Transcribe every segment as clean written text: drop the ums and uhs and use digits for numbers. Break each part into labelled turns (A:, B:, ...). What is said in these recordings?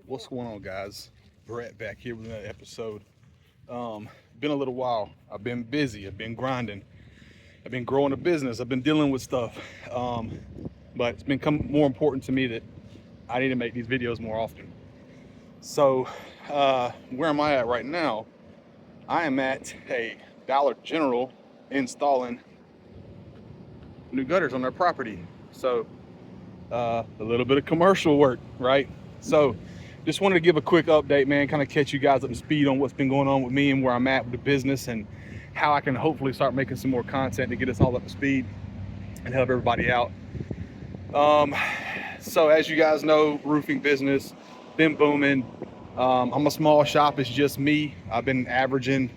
A: What's going on, guys? Brett back here with another episode. Been a little while. I've been busy. I've been grinding. I've been growing a business. I've been dealing with stuff. But it's become more important to me that I need to make these videos more often. So, where am I at right now? I am at a Dollar General installing new gutters on their property. So, a little bit of commercial work, right? So, just wanted to give a quick update, man, kind of catch you guys up to speed on what's been going on with me and where I'm at with the business and how I can hopefully start making some more content to get us all up to speed and help everybody out. So as you guys know, roofing business, been booming. I'm a small shop, it's just me. I've been averaging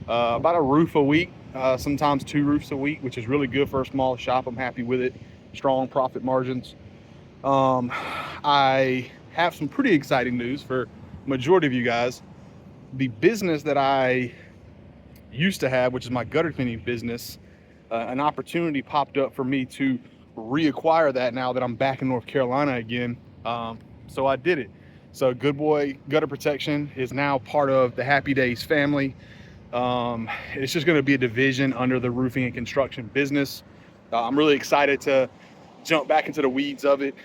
A: about a roof a week, sometimes 2 roofs a week, which is really good for a small shop. I'm happy with it. Strong profit margins. I have some pretty exciting news for majority of you guys. The business that I used to have, which is my gutter cleaning business, an opportunity popped up for me to reacquire that now that I'm back in North Carolina again. So I did it. So Good Boy Gutter Protection is now part of the Happy Days family. It's just going to be a division under the roofing and construction business. I'm really excited to jump back into the weeds of it.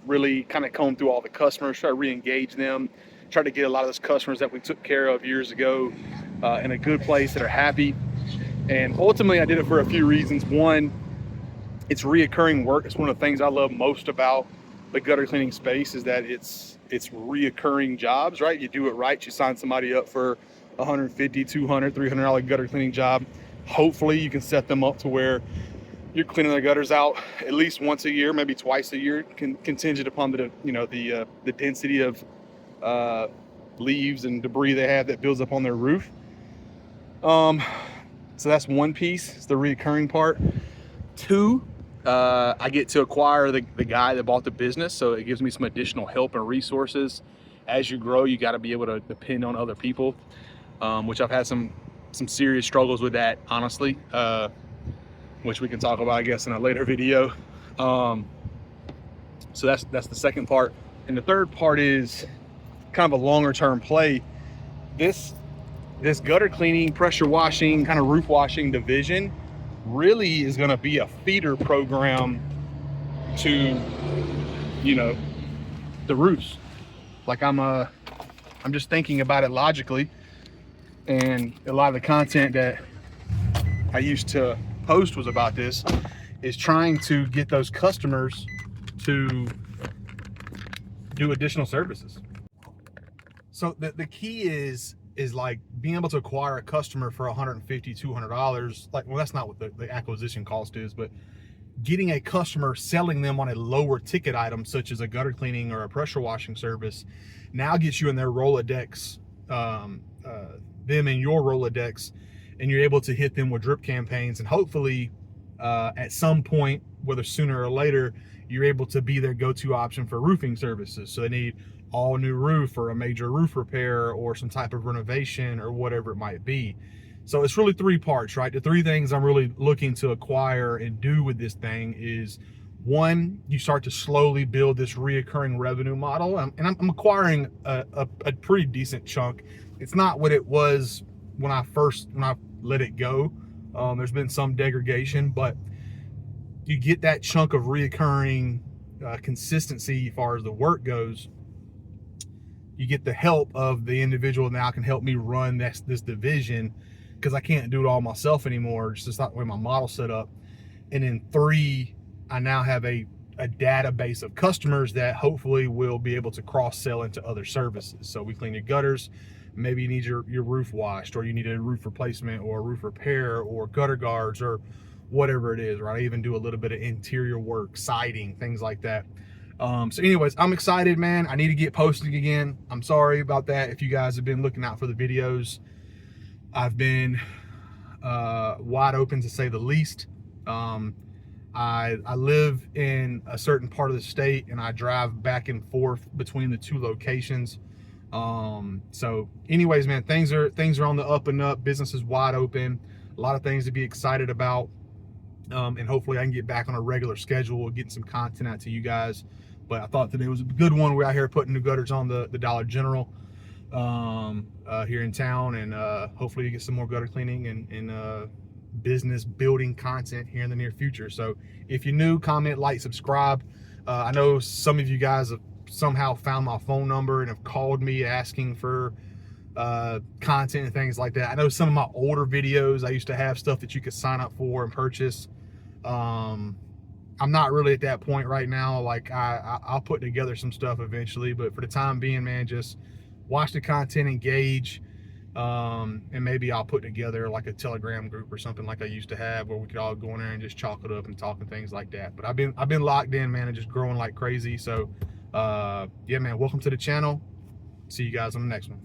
A: Really kind of comb through all the customers, try to re-engage them, try to get a lot of those customers that we took care of years ago in a good place that are happy. And ultimately I did it for a few reasons. One, it's reoccurring work. It's one of the things I love most about the gutter cleaning space is that it's reoccurring jobs, right? You do it right, you sign somebody up for $150, $200, $300 gutter cleaning job. Hopefully you can set them up to where you're cleaning the gutters out at least once a year, maybe twice a year, contingent upon the density of leaves and debris they have that builds up on their roof. So that's one piece. It's the reoccurring part. 2, I get to acquire the guy that bought the business, so it gives me some additional help and resources. As you grow, you got to be able to depend on other people, which I've had some serious struggles with that, honestly. Which we can talk about, I guess, in a later video. So that's the second part. And the third part is kind of a longer term play. This gutter cleaning, pressure washing, kind of roof washing division really is going to be a feeder program to, the roofs. Like I'm just thinking about it logically, and a lot of the content that I used to post was about this, is trying to get those customers to do additional services. So the key is like being able to acquire a customer for $150, $200. Like, well, that's not what the acquisition cost is, but getting a customer, selling them on a lower ticket item such as a gutter cleaning or a pressure washing service now gets you in their Rolodex, them in your Rolodex, and you're able to hit them with drip campaigns, and hopefully at some point, whether sooner or later, you're able to be their go-to option for roofing services. So they need all new roof or a major roof repair or some type of renovation or whatever it might be. So it's really 3 parts, right? The 3 things I'm really looking to acquire and do with this thing is, 1, you start to slowly build this reoccurring revenue model, and I'm acquiring a pretty decent chunk. It's not what it was when I let it go. There's been some degradation, but you get that chunk of reoccurring consistency as far as the work goes. You get the help of the individual now can help me run this division, because I can't do it all myself anymore. It's just not the way my model's set up. And then 3, I now have a database of customers that hopefully will be able to cross-sell into other services. So we clean your gutters, maybe you need your roof washed, or you need a roof replacement or a roof repair or gutter guards or whatever it is, right? I even do a little bit of interior work, siding, things like that. So anyways, I'm excited, man. I need to get posting again. I'm sorry about that if you guys have been looking out for the videos. I've been wide open, to say the least. I live in a certain part of the state, and I drive back and forth between the 2 locations. So anyways, man, things are on the up and up. Business is wide open. A lot of things to be excited about. And hopefully I can get back on a regular schedule, getting some content out to you guys. But I thought today was a good one. We're out here putting new gutters on the Dollar General here in town, and hopefully you get some more gutter cleaning and business building content here in the near future. So if you're new, comment, like, subscribe. I know some of you guys have somehow found my phone number and have called me asking for content and things like that. I know some of my older videos, I used to have stuff that you could sign up for and purchase. I'm not really at that point right now. Like I'll put together some stuff eventually, but for the time being, man, just watch the content, engage, and maybe I'll put together like a Telegram group or something like I used to have, where we could all go in there and just chalk it up and talk and things like that. But I've been locked in, man, and just growing like crazy. So yeah, man, welcome to the channel. See you guys on the next one.